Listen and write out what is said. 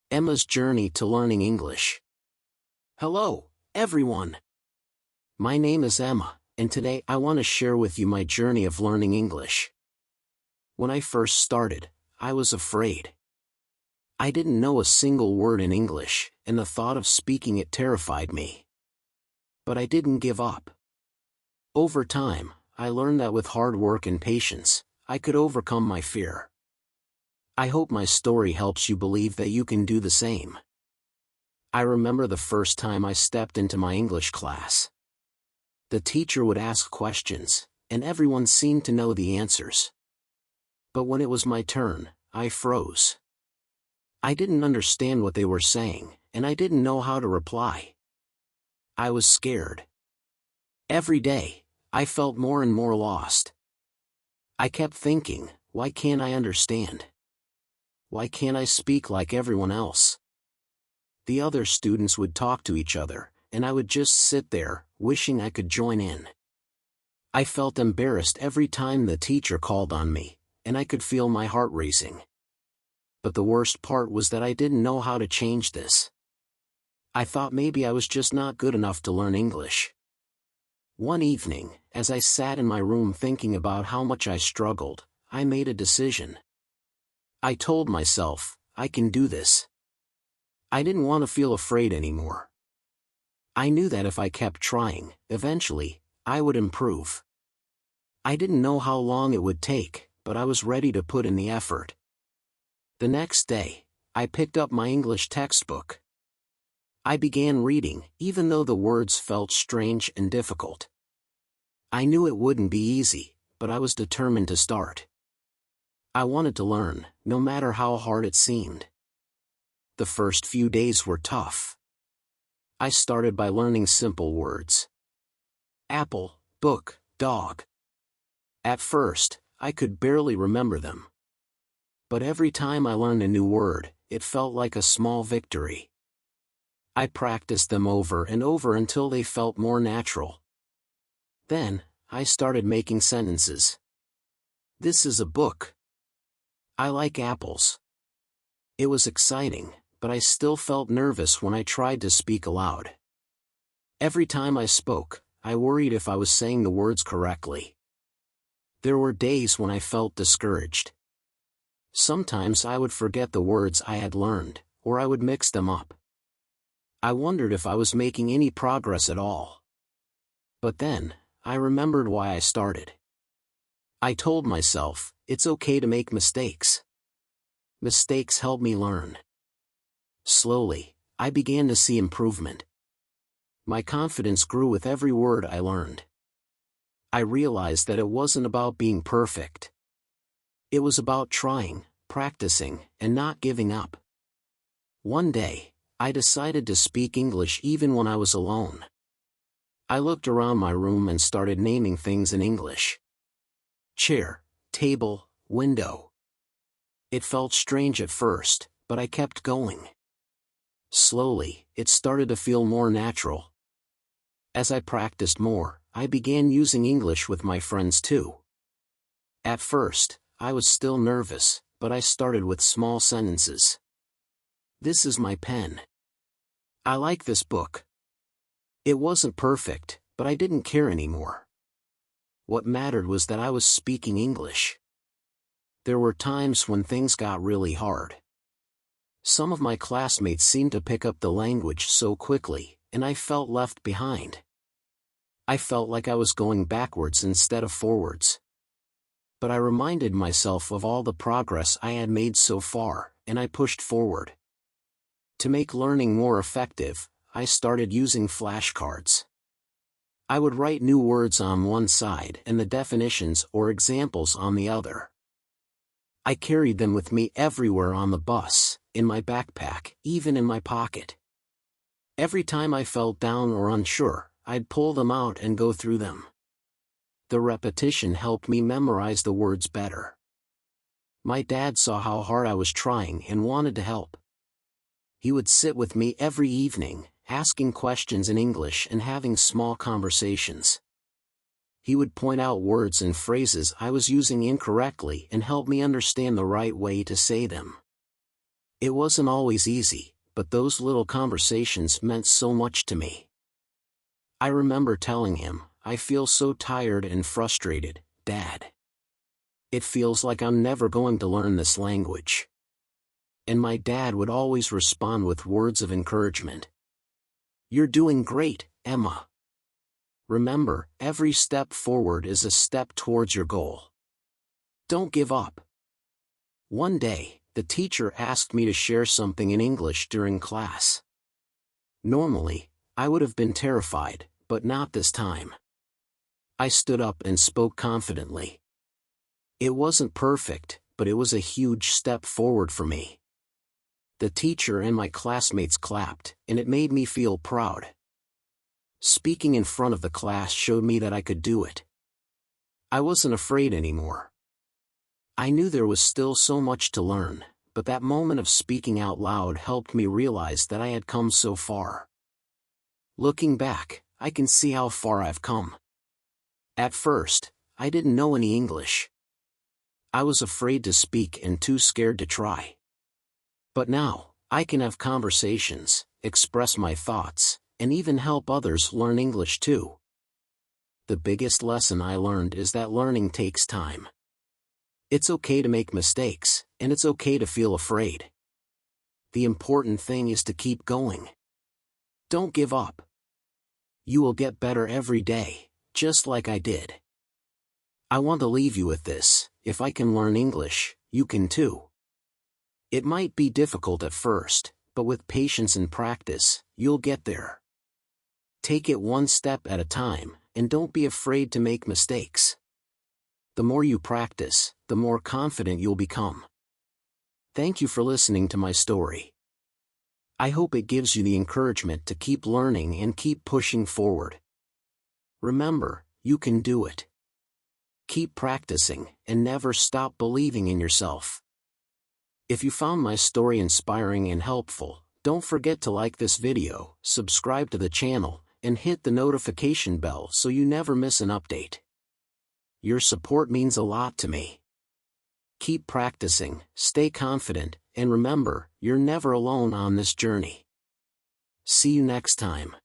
Emma's Journey to Learning English. Hello, everyone. My name is Emma, and today I want to share with you my journey of learning English. When I first started, I was afraid. I didn't know a single word in English, and the thought of speaking it terrified me. But I didn't give up. Over time, I learned that with hard work and patience, I could overcome my fear. I hope my story helps you believe that you can do the same. I remember the first time I stepped into my English class. The teacher would ask questions, and everyone seemed to know the answers. But when it was my turn, I froze. I didn't understand what they were saying, and I didn't know how to reply. I was scared. Every day, I felt more and more lost. I kept thinking, why can't I understand? Why can't I speak like everyone else? The other students would talk to each other, and I would just sit there, wishing I could join in. I felt embarrassed every time the teacher called on me, and I could feel my heart racing. But the worst part was that I didn't know how to change this. I thought maybe I was just not good enough to learn English. One evening, as I sat in my room thinking about how much I struggled, I made a decision. I told myself, I can do this. I didn't want to feel afraid anymore. I knew that if I kept trying, eventually, I would improve. I didn't know how long it would take, but I was ready to put in the effort. The next day, I picked up my English textbook. I began reading, even though the words felt strange and difficult. I knew it wouldn't be easy, but I was determined to start. I wanted to learn, no matter how hard it seemed. The first few days were tough. I started by learning simple words. Apple, book, dog. At first, I could barely remember them. But every time I learned a new word, it felt like a small victory. I practiced them over and over until they felt more natural. Then, I started making sentences. This is a book. I like apples. It was exciting, but I still felt nervous when I tried to speak aloud. Every time I spoke, I worried if I was saying the words correctly. There were days when I felt discouraged. Sometimes I would forget the words I had learned, or I would mix them up. I wondered if I was making any progress at all. But then, I remembered why I started. I told myself, it's okay to make mistakes. Mistakes help me learn. Slowly, I began to see improvement. My confidence grew with every word I learned. I realized that it wasn't about being perfect. It was about trying, practicing, and not giving up. One day, I decided to speak English even when I was alone. I looked around my room and started naming things in English. Chair, table, window. It felt strange at first, but I kept going. Slowly, it started to feel more natural. As I practiced more, I began using English with my friends too. At first, I was still nervous, but I started with small sentences. This is my pen. I like this book. It wasn't perfect, but I didn't care anymore. What mattered was that I was speaking English. There were times when things got really hard. Some of my classmates seemed to pick up the language so quickly, and I felt left behind. I felt like I was going backwards instead of forwards. But I reminded myself of all the progress I had made so far, and I pushed forward. To make learning more effective, I started using flashcards. I would write new words on one side and the definitions or examples on the other. I carried them with me everywhere on the bus, in my backpack, even in my pocket. Every time I felt down or unsure, I'd pull them out and go through them. The repetition helped me memorize the words better. My dad saw how hard I was trying and wanted to help. He would sit with me every evening, asking questions in English and having small conversations. He would point out words and phrases I was using incorrectly and help me understand the right way to say them. It wasn't always easy, but those little conversations meant so much to me. I remember telling him, "I feel so tired and frustrated, Dad. It feels like I'm never going to learn this language." And my dad would always respond with words of encouragement. "You're doing great, Emma. Remember, every step forward is a step towards your goal. Don't give up." One day, the teacher asked me to share something in English during class. Normally, I would have been terrified, but not this time. I stood up and spoke confidently. It wasn't perfect, but it was a huge step forward for me. The teacher and my classmates clapped, and it made me feel proud. Speaking in front of the class showed me that I could do it. I wasn't afraid anymore. I knew there was still so much to learn, but that moment of speaking out loud helped me realize that I had come so far. Looking back, I can see how far I've come. At first, I didn't know any English. I was afraid to speak and too scared to try. But now, I can have conversations, express my thoughts, and even help others learn English too. The biggest lesson I learned is that learning takes time. It's okay to make mistakes, and it's okay to feel afraid. The important thing is to keep going. Don't give up. You will get better every day, just like I did. I want to leave you with this: if I can learn English, you can too. It might be difficult at first, but with patience and practice, you'll get there. Take it one step at a time, and don't be afraid to make mistakes. The more you practice, the more confident you'll become. Thank you for listening to my story. I hope it gives you the encouragement to keep learning and keep pushing forward. Remember, you can do it. Keep practicing, and never stop believing in yourself. If you found my story inspiring and helpful, don't forget to like this video, subscribe to the channel, and hit the notification bell so you never miss an update. Your support means a lot to me. Keep practicing, stay confident, and remember, you're never alone on this journey. See you next time.